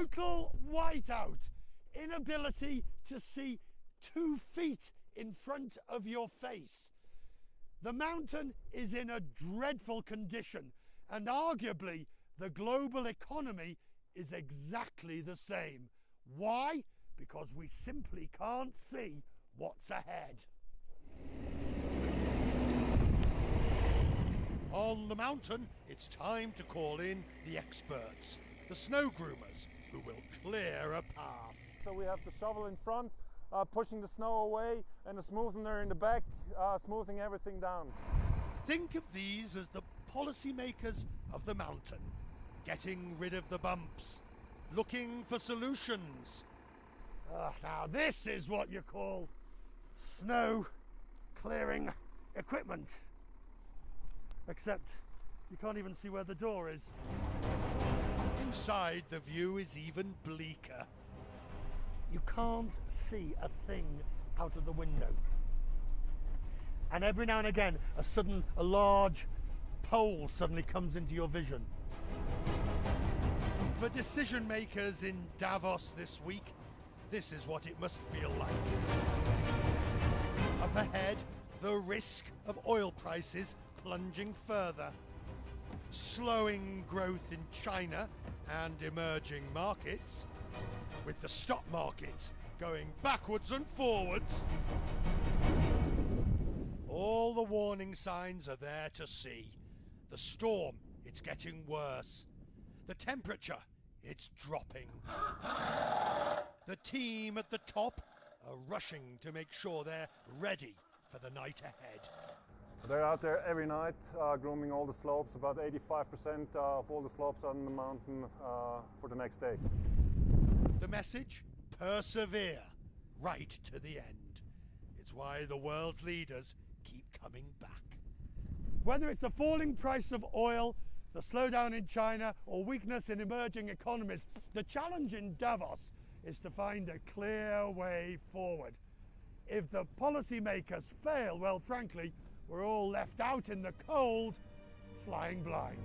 Total whiteout. Inability to see 2 feet in front of your face. The mountain is in a dreadful condition, and arguably the global economy is exactly the same. Why? Because we simply can't see what's ahead. On the mountain, it's time to call in the experts, the snow groomers, who will clear a path. So we have the shovel in front, pushing the snow away, and the smoother in the back, smoothing everything down. Think of these as the policymakers of the mountain, getting rid of the bumps, looking for solutions. Now this is what you call snow clearing equipment. Except you can't even see where the door is. Inside, the view is even bleaker. You can't see a thing out of the window. And every now and again, a large pole suddenly comes into your vision. For decision makers in Davos this week, this is what it must feel like. Up ahead, the risk of oil prices plunging further, slowing growth in China and emerging markets, with the stock market going backwards and forwards. All the warning signs are there to see. The storm, it's getting worse. The temperature, it's dropping. The team at the top are rushing to make sure they're ready for the night ahead. They're out there every night grooming all the slopes, about 85% of all the slopes on the mountain for the next day. The message? Persevere, right to the end. It's why the world's leaders keep coming back. Whether it's the falling price of oil, the slowdown in China, or weakness in emerging economies, the challenge in Davos is to find a clear way forward. If the policymakers fail, well, frankly, we're all left out in the cold, flying blind.